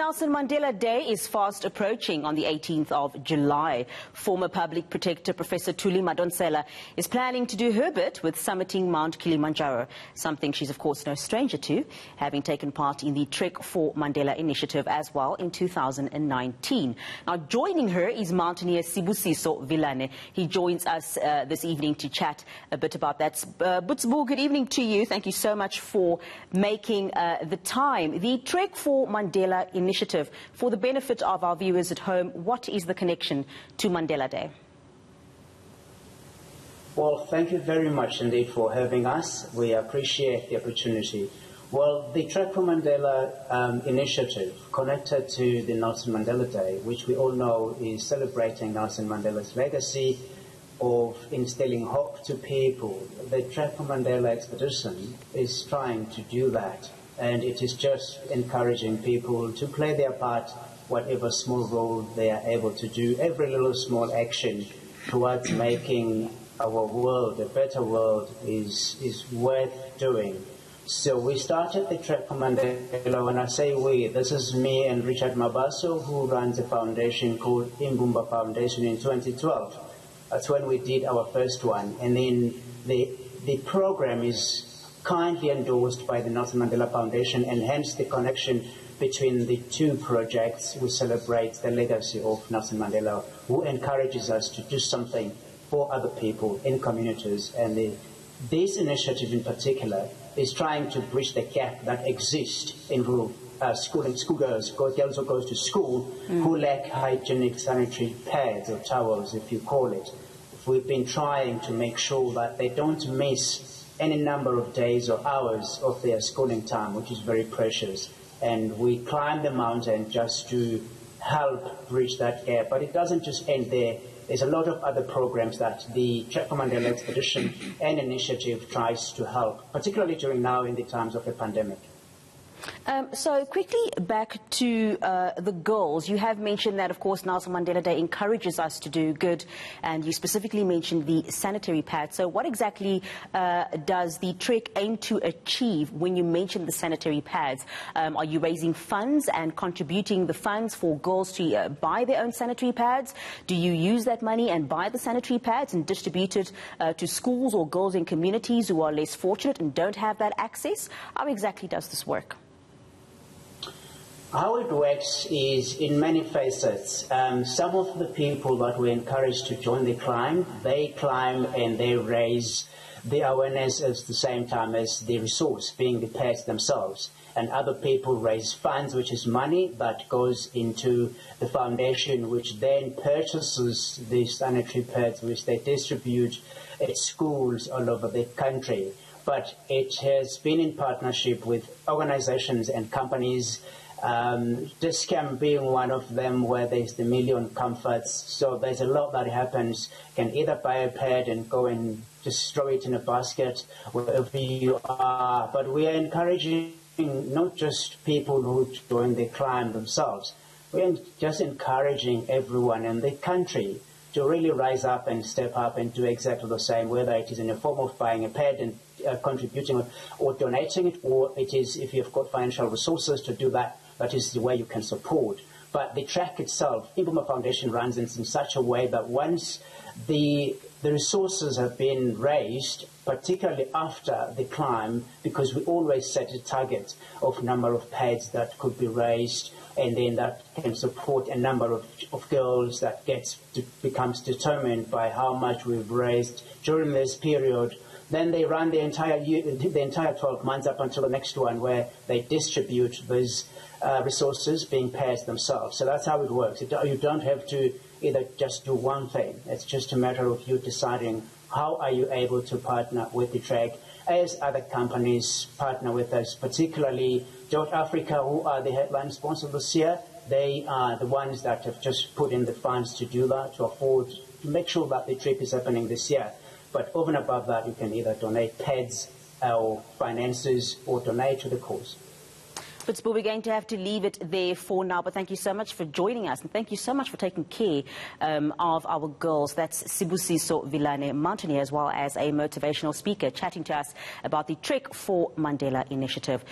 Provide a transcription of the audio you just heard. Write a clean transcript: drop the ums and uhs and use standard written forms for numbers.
Nelson Mandela Day is fast approaching on the 18th of July. Former Public Protector Professor Thuli Madonsela is planning to do her bit with summiting Mount Kilimanjaro, something she's of course no stranger to, having taken part in the Trek for Mandela initiative as well in 2019. Now joining her is mountaineer Sibusiso Vilane. He joins us this evening to chat a bit about that. Butsbu, good evening to you. Thank you so much for making the time. The Trek for Mandela initiative, for the benefit of our viewers at home, what is the connection to Mandela Day? Well, thank you very much indeed for having us. We appreciate the opportunity. Well, the Trek for Mandela initiative connected to the Nelson Mandela Day, which we all know is celebrating Nelson Mandela's legacy of instilling hope to people. The Trek for Mandela expedition is trying to do that. And it is just encouraging people to play their part, whatever small role they are able to do. Every little small action towards making our world a better world is worth doing. So we started the Trek for Mandela. When I say we, this is me and Richard Mabaso, who runs a foundation called Imbumba Foundation in 2012. That's when we did our first one. And then the program is kindly endorsed by the Nelson Mandela Foundation, and hence the connection between the two projects. We celebrate the legacy of Nelson Mandela, who encourages us to do something for other people in communities. And this initiative in particular is trying to bridge the gap that exists in schoolgirls, girls who go to school, who lack hygienic sanitary pads or towels, if you call it. We've been trying to make sure that they don't miss any number of days or hours of their schooling time, which is very precious. And we climb the mountain just to help bridge that gap. But it doesn't just end there. There's a lot of other programs that the Trek for Mandela expedition and initiative tries to help, particularly during now in the times of the pandemic. So quickly back to the goals. You have mentioned that, of course, Nelson Mandela Day encourages us to do good, and you specifically mentioned the sanitary pads. So what exactly does the Trek aim to achieve when you mention the sanitary pads? Are you raising funds and contributing the funds for girls to buy their own sanitary pads? Do you use that money and buy the sanitary pads and distribute it to schools or girls in communities who are less fortunate and don't have that access? How exactly does this work? How it works is in many facets. Some of the people that we encourage to join the climb, they climb and they raise the awareness at the same time as the resource, being the pads themselves. And other people raise funds, which is money that goes into the foundation, which then purchases the sanitary pads, which they distribute at schools all over the country. But it has been in partnership with organizations and companies, Discam being one of them, where there's the Million Comforts. So there's a lot that happens. You can either buy a pad and go and just throw it in a basket wherever you are. But we are encouraging not just people who join the climb themselves. We're just encouraging everyone in the country to really rise up and step up and do exactly the same, whether it is in the form of buying a pad and contributing or donating it, or it is if you've got financial resources to do that, that is the way you can support. But the track itself, Imbumba Foundation runs in such a way that once the resources have been raised, particularly after the climb, because we always set a target of number of pads that could be raised, and then that can support a number of girls that becomes determined by how much we've raised during this period. Then they run the entire year, the entire 12 months up until the next one, where they distribute those resources being pads themselves. So that's how it works. You don't have to either just do one thing. It's just a matter of you deciding how are you able to partner with the Trek as other companies partner with us, particularly South Africa, who are the headline sponsor this year. They are the ones that have just put in the funds to do that, to make sure that the trip is happening this year. But over and above that, you can either donate pads or finances or donate to the cause. But we're going to have to leave it there for now. But thank you so much for joining us, and thank you so much for taking care of our girls. That's Sibusiso Vilane, mountaineer, as well as a motivational speaker, chatting to us about the Trek for Mandela initiative.